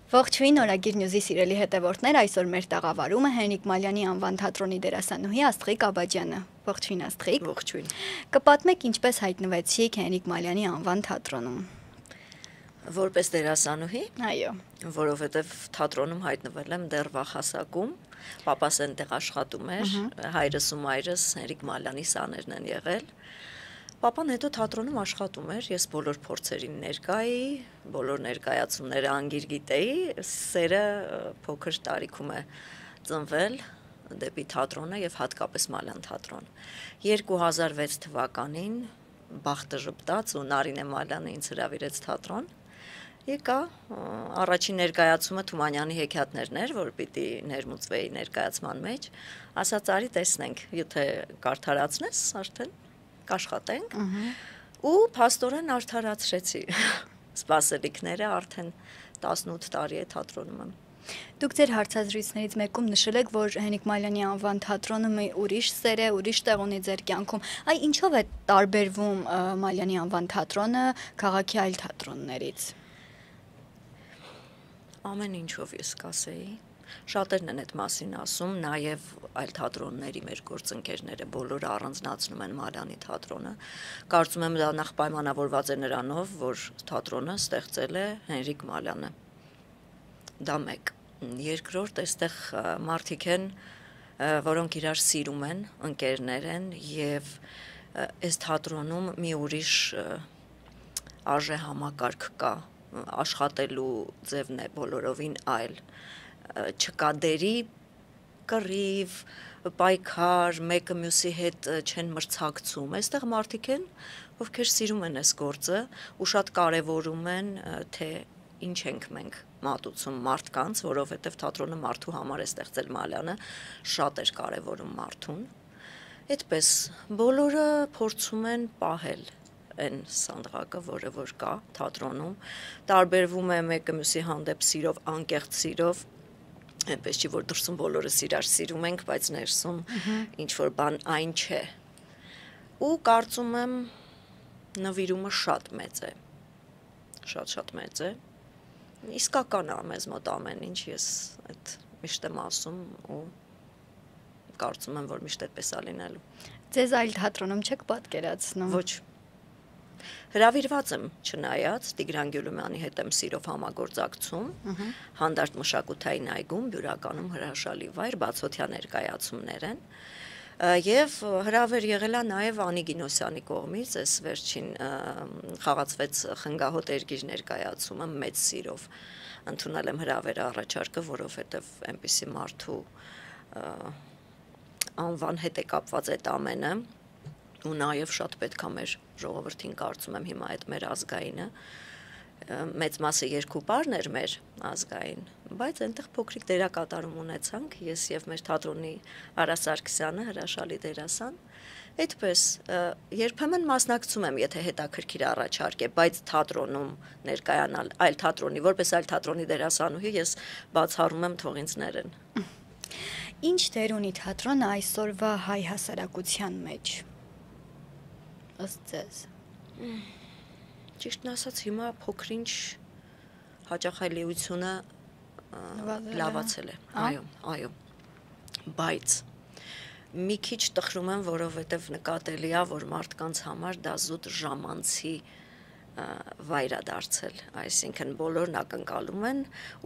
Ողջույն, Օրագիր Նյուզի սիրելի հետևորդներ, այսօր մեր տաղավարումը Հենրիկ Մալյանի անվան թատրոնի դերասանուհի Աստղիկ Աբաջյանը։ Ողջույն Աստղիկ։ Ողջույն։ Կպատմեք ինչպես հայտնվեցիք Հենրիկ Մալյանի անվան թատրոնում։ Որպես դերասանուհի։ Այո։ Որովհետև թատրոնում հայտնվել եմ դեռ վաղ հասակում, պապաս այնտեղ աշխատում էր, հայրս ու մայրս Հենրիկ Մալյանի սաներն են եղել։ Պապան հետո թատրոնում աշխատում էր, ես բոլոր փորձերին ներկա էի, բոլոր ներկայացումները անգիր գիտեի, սերը փոքր տարիքում է ծնվել դեպի թատրոնը եւ հատկապես Մալյան թատրոն։ 2006 թվականին բախտը ժպտաց ու Նարինե Մալյանը ինձ հրավիրեց թատրոն։ Եկա, առաջին ներկայացումը Թումանյանի հեքիաթներն էր, որ պիտի ներմուծվեի ներկայացման մեջ, ասաց արի տեսնենք, եթե կարդարացնես արդեն կաշխատենք ու փաստորեն արդարացրեցի սպասելիքները արդեն 18 տարի է թատրոնում եմ։ Դուք ձեր հարցազրույցներից մեկում նշել եք, որ Հենրիկ Մալյանի անվան թատրոնը մի ուրիշ սեր է, ուրիշ տեղ ունի ձեր կյանքում։ Այ ինչով է տարբերվում Մալյանի անվան թատրոնը քաղաքի այլ թատրոններից։ Ամեն ինչով ես կասեի։ Շատերն են այդ մասին ասում, նաև այլ թատրոնների մեր գործընկերները բոլորը առանձնացնում են Մալյանի թատրոնը։ Կարծում եմ դա նախ պայմանավորված է նրանով, որ թատրոնը ստեղծել է Հենրիկ Մալյանը։ Դա մեկ։ Երկրորդ, այստեղ մարդիկ են, որոնք իրար սիրում են, ընկերներ են եւ այս թատրոնում մի ուրիշ արժե համակարգ կա, աշխատելու ձևն է բոլորովին այլ։ Չկա դերի կռիվ, պայքար, մեկը մյուսի հետ չեն մրցակցում։ Այստեղ մարդիկ են, ովքեր սիրում են այս գործը ու շատ կարևորում են, թե ինչ ենք մենք մատուցում մարդկանց, որովհետև թատրոնը մարդու համար է ստեղծել Մալյանը, շատ էր կարևորում մարդուն։ Այդպես բոլորը փորձում են պահել այն սանդղակը, որը որ կա թատրոնում, տարբերվում է մեկը մյուսի հանդեպ սիրով, անկեղծ սիրով, այնպես չի, որ դրսում բոլորս իրար սիրում ենք, բայց ներսում ինչ-որ բան այն չէ։ Ու կարծում եմ նվիրումը շատ մեծ է, շատ մեծ է, իսկական է մեզ մոտ ամեն ինչ, ես այդ միշտ եմ ասում ու կարծում եմ, որ միշտ այդպես է լինելու։ Ձեզ այլ թատրոնում չեք պատկերացնում։ Ոչ։ Հրավիրված եմ չնայած, Տիգրան Գյուլումյանի հետ եմ սիրով համագործակցում, հանդարտ մշակութային այգում, բյուրականում հրաշալի վայր, բացօթյա ներկայացումներ են, եւ հրավեր եղել է նաեւ Անի Գինոսյանի կողմից, այս վերջին խաղացվեց խնգահոտ երգիր ներկայացումը մեծ սիրով ընդունել եմ հրավերը առաջարկը, որովհետեւ այնպիսի մարդու անվան հետ է կապված այդ ամենը ու նաև շատ պետք է մեր ժողովրդին կարծում եմ հիմա այդ մեր ազգայինը մեծ մասը երկուպարն էր մեր ազգային, բայց այնտեղ փոքրիկ դերակատարում ունեցանք ես եւ մեր թատրոնի Արա Սարգսյանը հրաշալի դերասան, այդպես երբեմն մասնակցում եմ, եթե հետաքրքիր առաջարկ է, բայց թատրոնում ներկայանալ այլ թատրոնի, որպես այլ թատրոնի դերասանուհի ես բացառում եմ թող ինձ ներեն։ Ինչ դեր ունի թատրոնը այսօրվա հայ հասարակության մեջ։ Ըստ ձեզ։ Ճիշտն ասած հիմա փոքրինչ հաճախելիությունը լավացել է, այո, բայց մի քիչ տխրում եմ, որովհետև նկատելի է, որ մարդկանց համար դա զուտ ժամանցի վայր է դարձել, այսինքն բոլորն ակնկալում են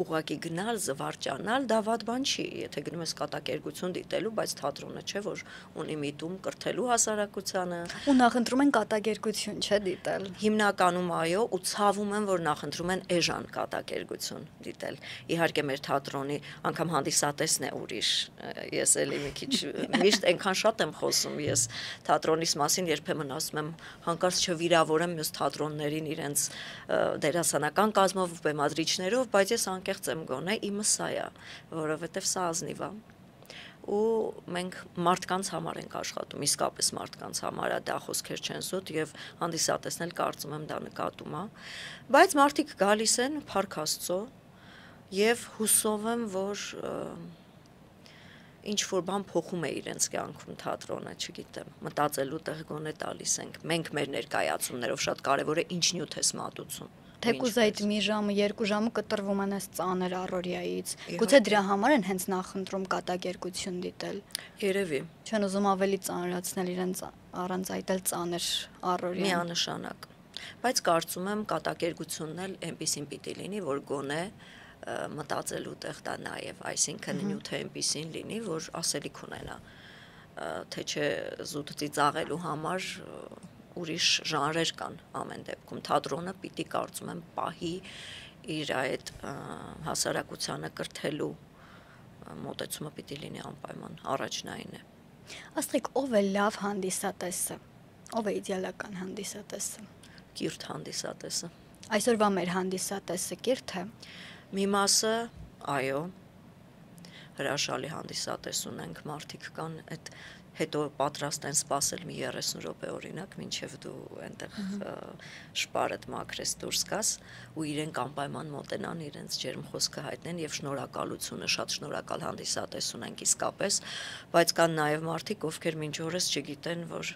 ուղղակի գնալ, զվարճանալ, դա վատ բան չի, եթե գնում ես կատակերգություն դիտելու, բայց թատրոնը չէ, որ ունի միտում կրթելու հասարակությանը։ Ու նախընտրում են կատակերգություն, չէ՞ դիտել։ Հիմնականում այո, ու ցավում են, որ նախընտրում են էժան կատակերգություն դիտել։ Իհարկե մեր թատրոնի անգամ հանդիսատեսն է ուրիշ։ Ես էլի մի քիչ միշտ այնքան շատ եմ խոսում ես թատրոնիս մասին, երբեմն ասում եմ հանկարծ չվիրավորեմ մյուս թատրոններին իրենց դերասանական կազմով, բեմադրիչներով, բայց ես անկեղծ եմ գոնե, իմը սա է, որովհետև սա ազնիվ է։ Ու մենք մարդկանց համար ենք աշխատում, իսկապես մարդկանց համար է, դա խոսքեր չեն զուտ եւ հանդիսատեսն էլ կարծում եմ դա նկատում է, բայց մարդիկ գալիս են փառք Աստծո եւ հուսով եմ, որ ինչ որ բան փոխում է իրենց կյանքում թատրոնը, չգիտեմ, մտածելու տեղ գոնե տալիս ենք։ Մենք մեր ներկայացումներով շատ կարևոր է ինչ նյութ ես մատուցում։ Թեկուզ այդ մի ժամը, 2 ժամը կտրվում են այս ծանր առօրյայից։ Գուցե դրա համար են հենց նախընտրում կատակերգություն դիտել։ Երևի։ Չեն ուզում ավելի ծանրացնել իրենց առանց այդ էլ ծանր առօրյան։ Միանշանակ։ Բայց կարծում եմ կատակերգությունն էլ այնպեսին պիտի լինի, որ գոնե մտածելու տեղ տա նաև, այսինքն նյութը այնպեսին լինի, որ ասելիք ունենա, թե չէ զուտ ծիծաղելու համար ուրիշ ժանրեր կան ամեն դեպքում։ Թատրոնը պիտի կարծում եմ պահի իր այդ հասարակությանը կրթելու մոտեցումը պիտի լինի անպայման, առաջնային է։ Աստղիկ, ով է լավ հանդիսատեսը։ Ով է իդեալական հանդիսատեսը։ Կիրթ հանդիսատեսը։ Այսօրվա մեր հանդիսատեսը կիրթ է։ Մի մասը, այո, հրաշալի հանդիսատես ունենք, մարդիկ կան, այդ հետո պատրաստ են սպասել մի 30 րոպե օրինակ, մինչև դու այնտեղ շպարդ մաքրես դուրս գաս ու իրենք անպայման մոտենան, իրենց ջերմ խոսքը հայտնեն եւ շնորհակալությունը, շատ շնորհակալ հանդիսատես ունենք իսկապես, բայց կան նաեւ մարդիկ, ովքեր մինչ օրս չգիտեն, որ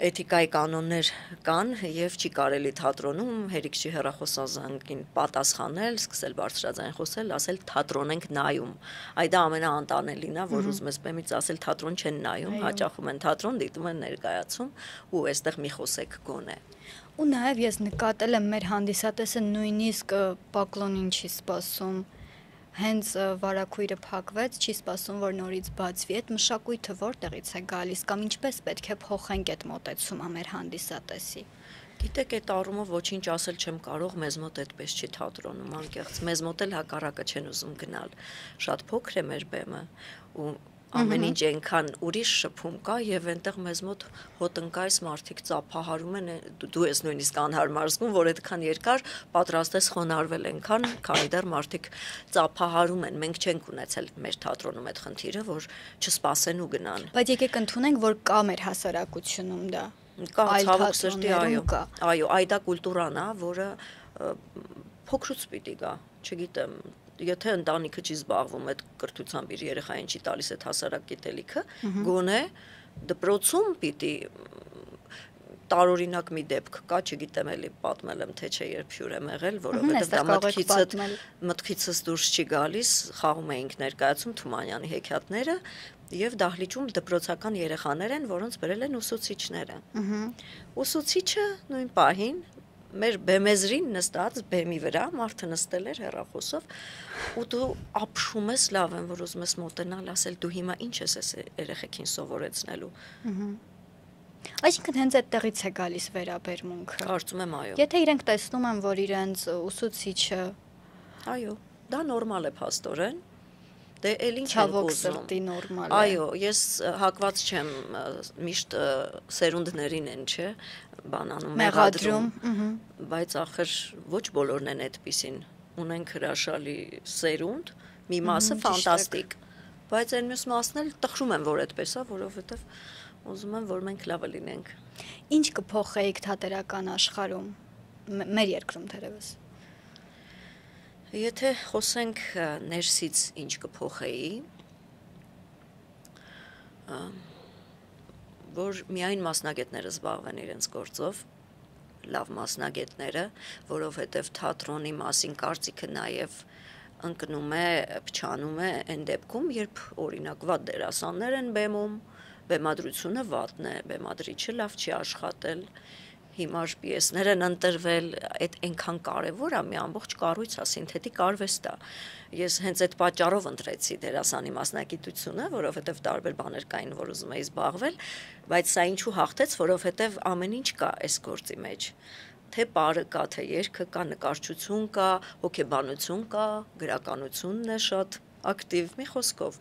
էթիկայի կանոններ կան եւ չի կարելի թատրոնում հերիք չի հեռախոսազանգին պատասխանել, սկսել բարձրաձայն խոսել, ասել թատրոն ենք նայում։ Այդ դա ամենաանտանելին է, որ ուզում ես բեմից ասել թատրոն չեն նայում, հաճախում են թատրոն, դիտում են ներկայացում ու այստեղ մի խոսեք գոնե։ Ու նաեւ ես նկատել եմ մեր հանդիսատեսը նույնիսկ պակլոնին չի սպասում։ Հենց վարակույրը փակվեց, չի սպասում, որ նորից բացվի։ Այդ մշակույթը որտեղից է գալիս կամ ինչպես պետք է փոխենք այդ մոտեցումը մեր հանդիսատեսի։ Գիտեք, այդ առումով ոչինչ ասել չեմ կարող, մեզ մոտ այդպես չի թատրոնում, անկեղծ։ Մեզ մոտ էլ հակառակը չեն ուզում գնալ։ Շատ փոքր է մեր բեմը ու ամեն ինչ այնքան ուրիշ շփում կա եւ այնտեղ մեզ մոտ հոտնկայս մարդիկ ծափահարում են, դու ես նույնիսկ անհարմար զգում, որ այդքան երկար պատրաստ ես խոնարհվել այնքան, քանի դեռ մարդիկ ծափահարում են։ Մենք չենք ունեցել մեր թատրոնում այդ խնդիրը, որ չսպասեն ու գնան։ Բայց եկեք ընդունենք, որ կա մեր հասարակությունում դա։ Կա ցավոք սրտի, այո։ Այո, այդ է կուլտուրան է, որը փոքրուց պիտի գա, չգիտեմ, եթե ընտանիքը չի զբաղվում այդ կրթությամբ իր երեխային չի տալիս այդ հասարակ գիտելիքը, գոնե դպրոցում պիտի տարօրինակ մի դեպք կա, չգիտեմ էլի պատմել եմ թե չէ երբ հյուր եմ եղել, որովհետև դա մտքիցս դուրս չի գալիս, խաղում էինք ներկայացում Թումանյանի հեքիաթները եւ դահլիճում դպրոցական երեխաներ են, որոնց բերել են ուսուցիչները։ Ուսուցիչը նույն պահին մեր բեմեզրին նստած բեմի վրա մարդը նստել էր հեռախոսով ու դու ապշում ես, լավ եմ, որ ուզում ես մոտենալ, ասել դու հիմա ինչ ես այս երեխեքին սովորեցնելու։ Այսինքն հենց այդտեղից է գալիս վերաբերմունքը։ Կարծում եմ, այո։ Եթե իրենք տեսնում են, որ իրենց ուսուցիչը այո, դա նորմալ է փաստորեն։ Դե էլ ինչ են ցավոք ուզում։ սրտի նորմալ է։ Այո, ես հակված չեմ միշտ սերունդներին են, չէ, բանանում մեղադրում, բայց ախր ոչ բոլորն են այդպիսին։ Ունենք հրաշալի սերունդ, մի մասը ֆանտաստիկ, բայց այն մյուս մասն էլ տխրում եմ, որ այդպես է, որովհետև ուզում եմ, որ մենք լավը լինենք։ Ինչ կփոխեիք թատերական աշխարհում, մեր երկրում թերևս։ Եթե խոսենք ներսից ինչ կփոխեի, որ միայն մասնագետները զբաղվեն իրենց գործով, լավ մասնագետները, որովհետև թատրոնի մասին կարծիքը նաև ընկնում է, փչանում է այն դեպքում, երբ օրինակ վատ դերասաններ են բեմում, բեմադրությունը վատն է, բեմադրիչը լավ չի աշխատել, հիմար պիեսներ են ընտրվել, այդ այնքան կարևոր է, մի ամբողջ կառույց է, սինթետիկ արվեստ է։ Ես հենց այդ պատճառով ընտրեցի դերասանի մասնագիտությունը, որովհետև տարբեր բաներ կային, որ ուզում էի զբաղվել, բայց սա ինչու հաղթեց, որովհետև ամեն ինչ կա այս գործի մեջ։ Թե պարը կա, թե երգը կա, նկարչություն կա, հոգեբանություն կա, գրականությունն է շատ ակտիվ, մի խոսքով։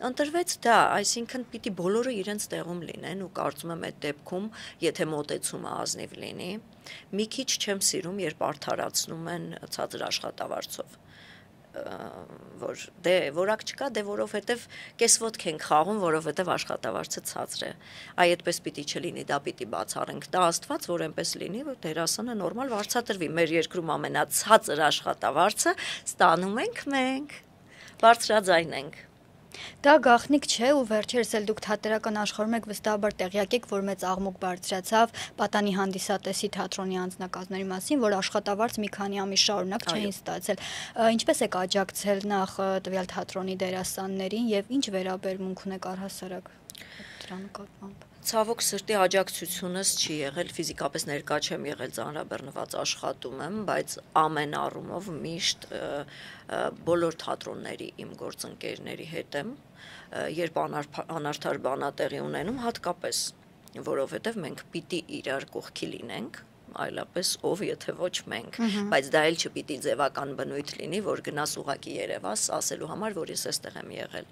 Ընտրվեց դա, այսինքն պիտի բոլորը իրենց տեղում լինեն ու կարծում եմ այդ դեպքում, եթե մոտեցումը ազնիվ լինի, մի քիչ չեմ սիրում, երբ արդարացնում են ցածր աշխատավարձով, որ դե որակ չկա, դե որովհետև կեսվոտք ենք խաղում, որովհետև աշխատավարձը ցածր է։ Այ այդպես պիտի չլինի, դա պիտի բացառենք։ Դա Աստված, որ այնպես լինի, որ դերասանը նորմալ վարձատրվի։ Մեր երկրում ամենացածր աշխատավարձը ստանում ենք մենք։ Բարձրաձայն ենք։ Դա գաղտնիք չէ ու վերջերս էլ դուք թատերական աշխարհում եք վստահաբար տեղյակ եք, որ մեծ աղմուկ բարձրացավ Պատանի հանդիսատեսի թատրոնի անձնակազմերի մասին, որ աշխատավարձ մի քանի ամիս շարունակ չէին ստացել։ Ինչպես եք աջակցել նախ տվյալ թատրոնի դերասաններին եւ ինչ վերաբերմունք ունեք առհասարակ դրա նկատմամբ։ Ցավոք սրտի աջակցությունս չի եղել, ֆիզիկապես ներկա չեմ եղել, ծանրաբեռնված աշխատում եմ, բայց ամեն առումով միշտ բոլոր թատրոնների իմ գործընկերների հետ եմ, երբ անարդար բանատեղի ունենում, հատկապես, որովհետև մենք պիտի իրար կողքի լինենք, այլապես ով եթե ոչ մենք, բայց դա էլ չպիտի ձևական բնույթ լինի, որ գնաս ուղակի Երևաս ասելու համար, որ ես այստեղ եմ եղել։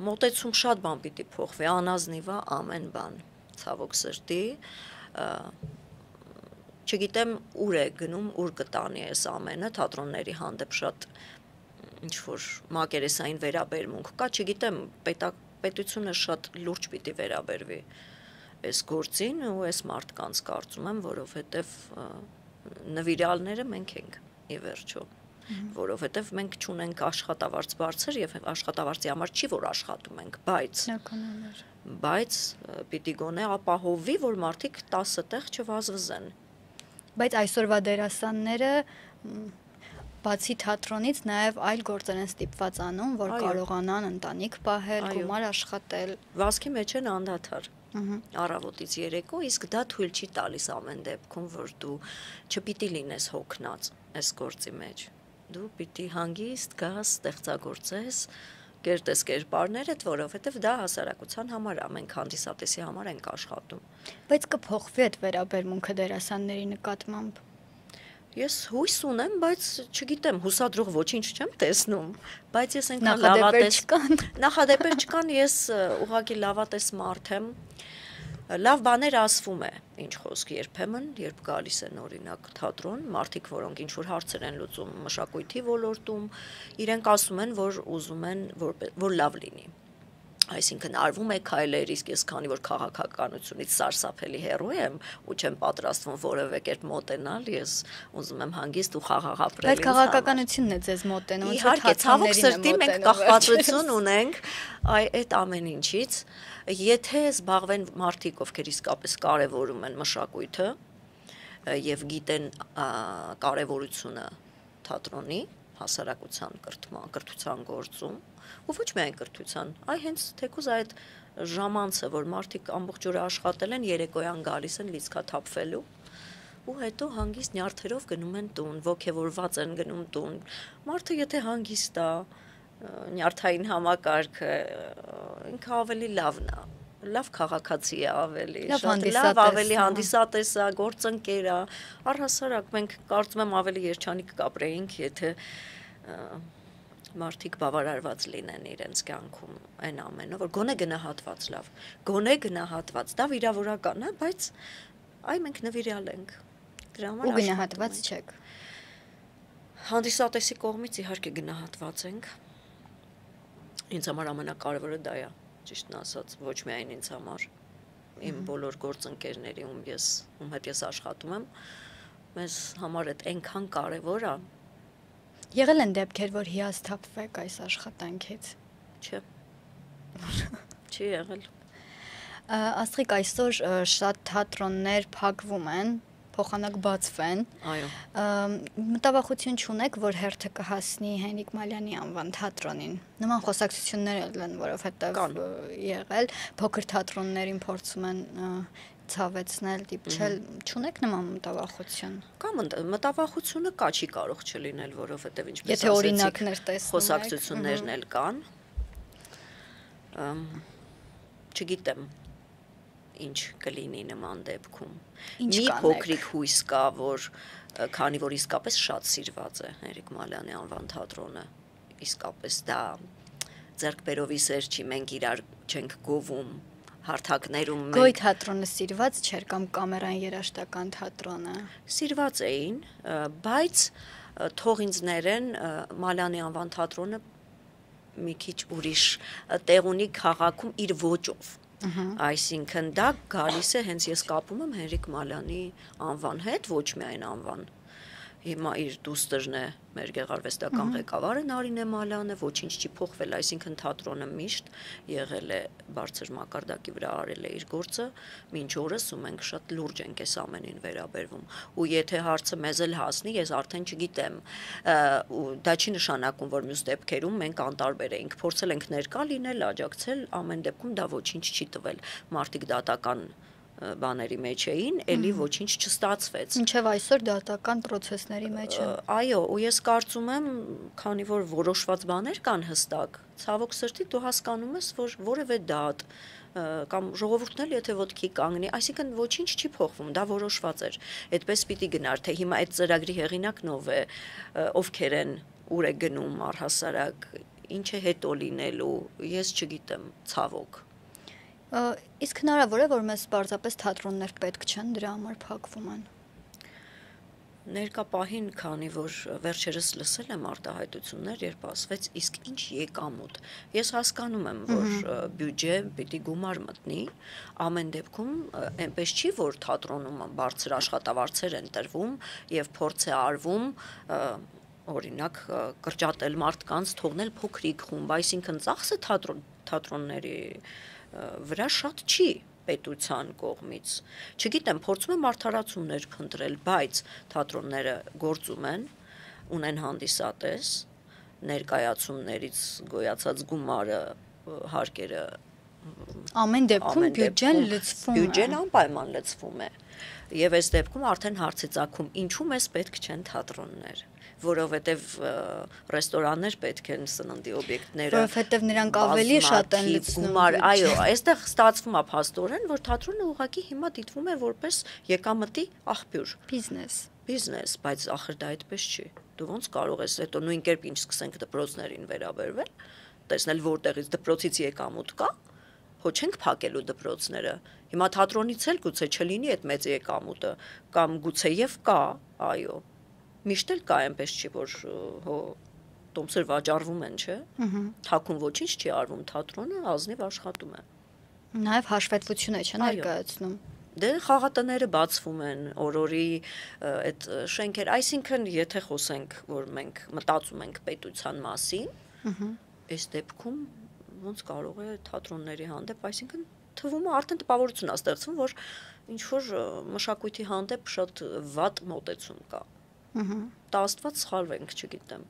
Մոտեցում շատ բան պիտի փոխվի, անազնիվ է ամեն բան, ցավոք սրտի, չգիտեմ ուր է գնում, ուր կտանի այս ամենը, թատրոնների հանդեպ շատ ինչ-որ մակերեսային վերաբերմունք կա, չգիտեմ, պետությունը շատ լուրջ պիտի վերաբերվի այս գործին ու այս մարդկանց կարծում եմ, որովհետև նվիրալները մենք ենք ի վերջո, որովհետև մենք չունենք աշխատավարձ բարձր եւ աշխատավարձի համար չի որ աշխատում ենք, բայց պիտի գոնե ապահովվի, որ մարդիկ 10 տեղ չվազվզեն։ Բայց այսօրվա դերասանները բացի թատրոնից նաև այլ գործեր են ստիպված անում, որ կարողանան ընտանիք պահել, գումար աշխատել։ Վազքի մեջ են անդադար։ Առավոտից երեկո, իսկ դա թույլ չի տալիս ամեն դեպքում, որ դու չպիտի լինես հոգնած այս գործի մեջ։ Դու պիտի հանգիստ գաս, ստեղծագործես, կերտես կերպարներդ, որովհետև դա հասարակության համար է, մենք հանդիսատեսի համար ենք աշխատում։ Բայց կփոխվի այդ վերաբերմունքը դերասանների նկատմամբ։ Ես հույս ունեմ, բայց չգիտեմ, հուսադրող ոչինչ չեմ տեսնում, բայց ես այնքան նախադեպեր չկան, ես ուղղակի լավատես մարդ եմ։ Լավ բաներ ասվում է, ինչ խոսք երբեմն, երբ գալիս են օրինակ թատրոն, մարդիկ, որոնք ինչ-որ հարցեր են լուծում մշակույթի ոլորտում, իրենք ասում են, որ ուզում են, որ լավ լինի։ Այսինքն արվում է քայլեր, իսկ ես քանի որ քաղաքականությունից սարսափելի հեռու եմ ու չեմ պատրաստվում որևէ կերպ մոտենալ, ես ուզում եմ հանգիստ ու խաղաղ ապրել։ Բայց քաղաքականությունն է ձեզ մոտենում, իհարկե, ցավոք սրտի մենք կախվածություն ունենք այդ ամեն ինչից, եթե զբաղվեն մարդիկ, ովքեր իսկապես կարևորում են մշակույթը եւ գիտեն կարևորությունը թատրոնի, հասարակության կրթության գործում, ու ոչ միայն կրթության, այ հենց թեկուզ այդ ժամանցը, որ մարդիկ ամբողջ օրը աշխատել են, երեկոյան գալիս են լիցքաթափվելու, ու հետո հանգիստ նյարդերով գնում են տուն, ոգևորված են գնում տուն։ Մարդը եթե հանգիստ է, նյարդային համակարգը ինքը ավելի լավն է, լավ քաղաքացի է ավելի, շատ լավ ավելի հանդիսատես է, գործընկեր է, առհասարակ մենք կարծում եմ ավելի երջանիկ կապրեինք, եթե մարդիկ բավարարված լինեն իրենց կյանքում այն ամենը, որ գոնե գնահատված լավ, գոնե գնահատված, դա վիրավորական է, բայց այ մենք նվիրյալ ենք, դրա համար ու գնահատված չեք։ Հանդիսատեսի կողմից իհարկե գնահատված ենք, ինձ համար ամենակարևորը դա է, ճիշտն ասած, ոչ միայն ինձ համար, իմ բոլոր գործընկերների, ում հետ ես աշխատում եմ, մեզ համար այդ այնքան կարևոր է։ Եղել են դեպքեր, որ հիասթափվեք այս աշխատանքից։ Չէ։ Չի եղել։ Աստղիկ, այսօր շատ թատրոններ փակվում են, փոխանակ բացվեն։ Այո։ Մտավախություն չունեք, որ հերթը կհասնի Հենրիկ Մալյանի անվան թատրոնին։ Նման խոսակցություններ են, որովհետև եղել, փոքր թատրոններին փորձում են ցավեցնել, դիպչել, չունեք նման մտավախություն։ Կամ մտավախությունը կա, չի կարող չլինել, որովհետև ինչպես եթե օրինակներ տեսնում եք, խոսակցություններն էլ կան։ Չգիտեմ ինչ կլինի նման դեպքում։ Մի փոքրիկ հույս կա, որ քանի որ իսկապես շատ սիրված է Հենրիկ Մալյանի անվան թատրոնը, իսկապես դա ձեռքբերովի սեր չի, մենք իրար չենք գովում հարթակներում մենք Գոյ թատրոնը սիրված չէր կամ կամերային երաժշտական թատրոնը սիրված էին, բայց թող ինձ ներեն Մալյանի անվան թատրոնը մի քիչ ուրիշ տեղ ունի քաղաքում իր ոճով։ Այսինքն դա գալիս է հենց ես կապում եմ Հենրիկ Մալյանի անվան հետ, ոչ միայն անվան։ Հիմա իր դուստերն է մեր գեղարվեստական ղեկավարը Նարինե Մալյանը, ոչինչ չի փոխվել, այսինքն թատրոնը միշտ եղել է բարձր մակարդակի վրա արել է իր գործը, մինչ օրս ու մենք շատ լուրջ ենք այս ամենին վերաբերվում։ Ու եթե հարցը մեզ էլ հասնի, ես արդեն չգիտեմ, դա չի նշանակում, որ մյուս դեպքերում մենք անտարբեր էինք, փորձել ենք ներկա լինել, աջակցել, ամեն դեպքում դա ոչինչ չի տվել։ Մարդիկ դատական բաների մեջ էին, էլի ոչինչ չստացվեց։ Մինչև այսօր դատական process-ների մեջ են։ Այո, ու ես կարծում եմ, քանի որ որոշված բաներ կան հստակ, ցավոք սրտի դու հասկանում ես, որ որևէ դատ կամ ժողովուրդն էլ եթե ոտքի կանգնի, այսինքն ոչինչ չի փոխվում, դա որոշված էր։ Այդպես պիտի գնար, թե հիմա այդ ծրագրի հեղինակն ով է, ովքեր են, ուր է գնում առհասարակ, ինչ է հետո լինելու, ես չգիտեմ, ցավոք։ Իսկ հնարավոր է, որ մեզ պարզապես թատրոններ պետք չեն, դրա համար փակվում են։ Ներկա պահին, քանի որ վերջերս լսել եմ արտահայտություններ, երբ ասվեց, իսկ ինչ եկամուտ։ Ես հասկանում եմ, որ բյուջե պիտի գումար մտնի, ամեն դեպքում այնպես չի, որ թատրոնում բարձր աշխատավարձեր են տրվում եւ փորձ է արվում օրինակ կրճատել մարդկանց, թողնել փոքրիկ խումբ, այսինքն ծախսը թատրոնների վրա շատ չի պետության կողմից։ Չգիտեմ, փորձում եմ արդարացումներ փնտրել, բայց թատրոնները գործում են, ունեն հանդիսատես, ներկայացումներից գոյացած գումարը, հարկերը ամեն դեպքում բյուջեն լցվում է։ Բյուջեն անպայման լցվում է։ Եվ այս դեպքում արդեն հարցի ծագում, ինչու մեզ պետք չեն թատրոններ, որովհետև ռեստորաններ պետք են սննդի օբյեկտները, որովհետև նրանք ավելի շատ են լցնում։ Այո, այստեղ ստացվում է փաստորեն, որ թատրոնը ուղղակի հիմա դիտվում է որպես եկամտի աղբյուր, բիզնես, բայց ախր դա այդպես չի։ Դու ոնց կարող ես հետո նույն կերպ ինչ սկսենք դպրոցներին վերաբերվել, տեսնել որտեղից դպրոցից եկամուտ կա, հո չենք փակելու դպրոցները։ Հիմա թատրոնից էլ գուցե չլինի այդ մեծ եկամուտը, կամ գուցե եւ կա, այո։ Միշտ էլ կա, այնպես չի, որ հո տոմսեր վաճառվում են, չէ։ Թաքուն ոչինչ չի արվում, թատրոնը ազնիվ աշխատում է։ Նաև հաշվետվություն է չէ ներկայացնում։ Դե խաղատները բացվում են, օրորի այդ շենքեր, այսինքն եթե խոսենք, որ մենք մտածում ենք պետության մասին, այս դեպքում ոնց կարող է թատրոնների հանդեպ, այսինքն թվում է արդեն տպավորություն է ստեղծվում, որ ինչ որ մշակույթի հանդեպ շատ վատ մոտեցում կա։ Դա Աստված սխալվենք, չգիտեմ։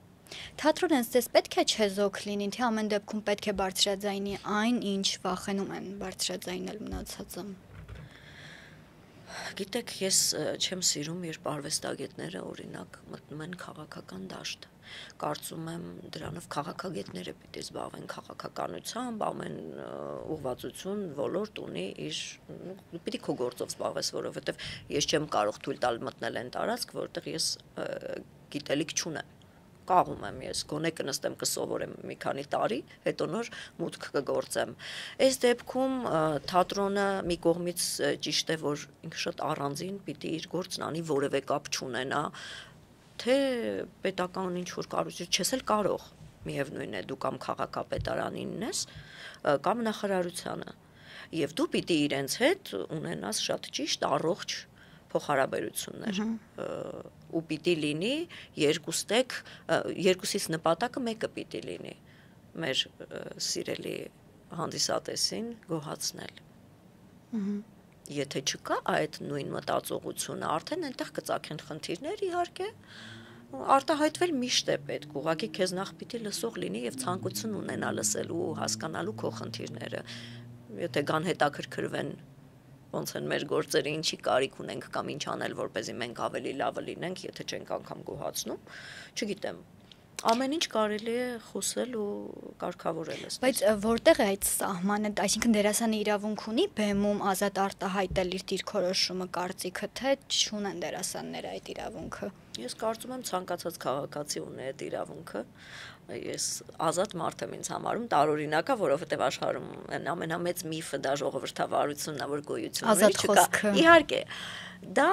Թատրոնը ձեզ պետք է չեզոք լինի, թե ամեն դեպքում պետք է բարձրաձայնի այն, ինչ վախենում են բարձրաձայնել մնացածը։ Գիտեք, ես չեմ սիրում, երբ արվեստագետները օրինակ մտնում են քաղաքական դաշտ։ Կարծում եմ դրանով քաղաքագետները պիտի զբաղվեն քաղաքականությամբ, ամեն ուղղվածություն, ոլորտ ունի իր, պիտի քո գործով զբաղվես, որովհետև ես չեմ կարող թույլ տալ մտնել այն տարածք, որտեղ ես գիտելիք չունեմ։ Կաղում եմ ես, գոնե կնստեմ կսովորեմ մի քանի տարի, հետո նոր մուտք կգործեմ։ Այս դեպքում թատրոնը մի կողմից ճիշտ է, որ ինքը շատ առանձին պիտի իր գործն անի, որևէ կապ չունենա, թե պետական ինչ-որ կառույցի չես էլ կարող, միևնույն է, դու կամ քաղաքապետարանինն ես, կամ նախարարությանը, եւ դու պիտի իրենց հետ ունենաս շատ ճիշտ առողջ փոխհարաբերություններ ու պիտի լինի երկուսից նպատակը մեկը պիտի լինի մեր սիրելի հանդիսատեսին գոհացնել։ Եթե չկա այդ նույն մտածողությունը, արդեն այնտեղ կծագեն խնդիրներ, իհարկե, արտահայտվել միշտ է պետք, ուղղակի քեզ նախ պիտի լսող լինի եւ ցանկություն ունենա լսելու ու հասկանալու քո խնդիրները։ Եթե կան հետաքրքրվեն ոնց են մեր գործերը, ինչի կարիք ունենք կամ ինչ անել, որպեսզի մենք ավելի լավը լինենք, եթե չենք անգամ գոհացնում, չգիտեմ։ Ամեն ինչ կարելի է խոսել ու կարգավորել էս։ Բայց որտեղ է այդ սահմանը, այսինքն դերասանը իրավունք ունի բեմում ազատ արտահայտել իր դիրքորոշումը, կարծիքը, թե չունեն դերասանները այդ իրավունքը։ Ես կարծում եմ ցանկացած քաղաքացի ունի այդ իրավունքը։ Ես ազատ մարդ եմ ինձ համարում, տարօրինակ է, որովհետև աշխարհում ամենամեծ միֆը դա ժողովրդավարությունն է, որ գոյություն չկա։ Իհարկե, դա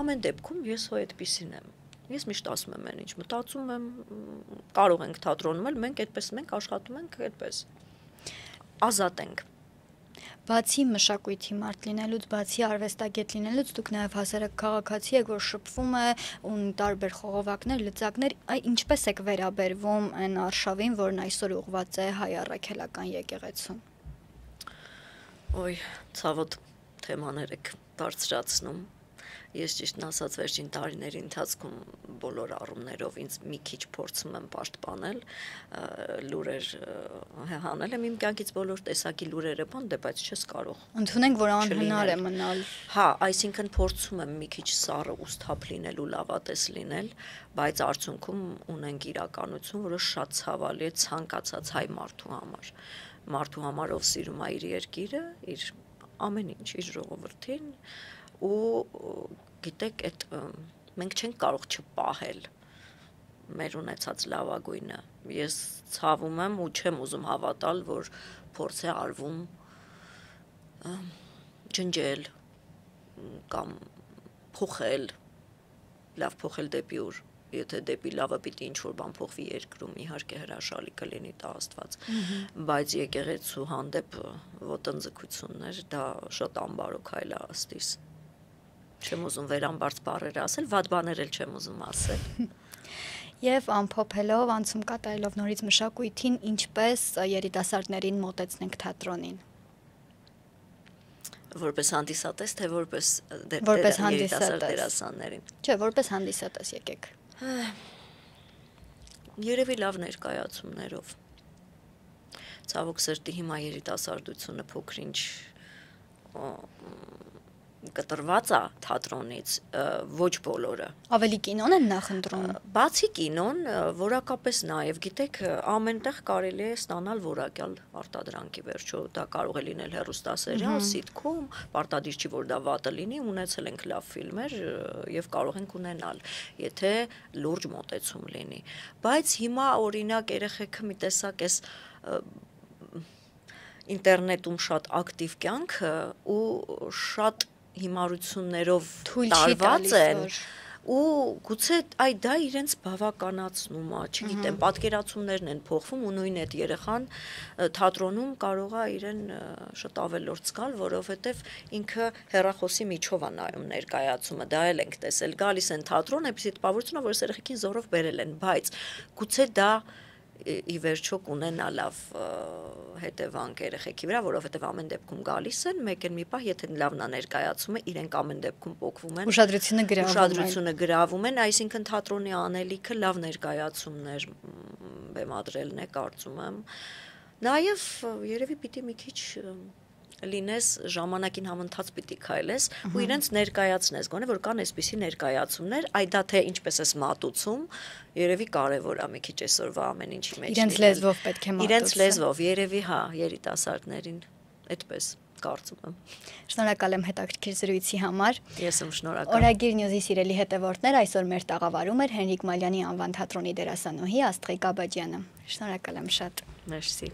ամեն դեպքում ես հո այդպիսին եմ։ Ես միշտ ասում եմ այն ինչ մտածում եմ, կարող ենք թատրոնում էլ, մենք այդպես ենք աշխատում ենք այդպես։ Ազատ ենք։ Բացի մշակույթի մարդ լինելուց, բացի արվեստագետ լինելուց, դուք նաև հասարակ քաղաքացի եք, որ շփվում է ունի տարբեր խողովակներ, լծակներ, ինչպես եք վերաբերվում այն արշավին, որն այսօր ուղղված է հայ առաքելական եկեղեցուն։ Ոյ, ցավոտ թեմաներ եք բարձրացնում։ Ես ճիշտն ասած վերջին տարիների ընթացքում բոլոր առումներով ինձ մի քիչ փորձում եմ պաշտպանել, լուրեր հանել եմ իմ կյանքից բոլոր տեսակի լուրերը, բայց չես կարող։ Ընդունենք, որ անհնար է մնալ։ Հա, այսինքն փորձում եմ մի քիչ սառը ուսթափ լինել ու լավատես լինել, բայց արդյունքում ունենք իրականություն, որը շատ ցավալի է ցանկացած հայ մարդու համար։ Մարդու համար, ով սիրում է իր երկիրը, իր ամեն ինչ, իր ժողովրդին, ու գիտեք, այդ մենք չենք կարող չպահել մեր ունեցած լավագույնը։ Ես ցավում եմ ու չեմ ուզում հավատալ, որ փորձ է արվում ջնջել կամ փոխել, լավ փոխել դեպի ուր, եթե դեպի լավը պիտի ինչ-որ բան փոխվի երկրում, իհարկե հրաշալի կլինի, տա Աստված, բայց եկեղեցու հանդեպ ոտնձգություններ, դա շատ անբարոք այլ է ըստիս։ Չեմ ուզում վերամբարձ բառեր ասել, վատ բաներ էլ չեմ ուզում ասել։ Եվ ամփոփելով, անցում կատարելով նորից մշակույթին, ինչպես երիտասարդներին մոտեցնենք թատրոնին։ Որպես հանդիսատես, թե որպես երիտասարդ դերասաններին։ Չէ, որպես հանդիսատես եկեք։ Երևի լավ ներկայացումներով։ Ցավոք սրտի հիմա երիտասարդությունը փոքր-ինչ կտրված է թատրոնից, ոչ բոլորը։ Ավելի կինոն են նախընտրում։ Բացի կինոն, որակապես նաև, գիտեք, ամենտեղ կարելի է ստանալ որակյալ արտադրանքի վերջո, դա կարող է լինել հեռուստասերիալ, սիթքոմ, պարտադիր չի, որ դա վատը լինի, ունեցել ենք լավ ֆիլմեր եւ կարող ենք ունենալ, եթե լուրջ մոտեցում լինի։ Բայց հիմա օրինակ երեխեքը մի տեսակ էս ինտերնետում շատ ակտիվ կյանքը ու շատ հիմարություններով տարված են ու գուցե դա իրենց բավականացնում է, չգիտեմ, պատկերացումներն են փոխվում ու նույն այդ երեխան թատրոնում կարող է իրեն շատ ավելորդ զգալ, որովհետև ինքը հեռախոսի միջով է նայում ներկայացումը, դա էլ ենք տեսել, գալիս են թատրոն, այնպեսի տպավորություն, որ երեխեքին զորով բերել են, բայց գուցե դա ի վերջո կունենա լավ հետևանք երեխեքի վրա, որովհետև ամեն դեպքում գալիս են, մեկ են մի պահ, եթե լավն է ներկայացումը, իրենք ամեն դեպքում պոկվում են, ուշադրությունը գրավում են, այսինքն թատրոնի անելիքը լավ ներկայացումներ բեմադրելն է, կարծում եմ։ Նաև երևի պիտի մի քիչ լինես ժամանակին համընթաց պիտի քայլես ու իրենց ներկայացնես, գոնե որ կան այսպիսի ներկայացումներ, այ դա թե ինչպես ես մատուցում, երևի կարևոր է մի քիչ այսօրվա ամեն ինչի մեջ։ Իրենց լեզվով պետք է մատուցել։ Իրենց լեզվով, երևի հա, երիտասարդներին այդպես կարծում եմ։ Շնորհակալ եմ հետաքրքիր զրույցի համար։ Ես եմ շնորհակալ։ Օրագիր Նյուզի սիրելի հետևորդներ, այսօր մեր տաղավարում էր Հենրիկ Մալյանի անվան թատրոնի դերասանուհի Աստղիկ Աբաջյանը։ Շնորհակալ եմ շատ։ Մերսի։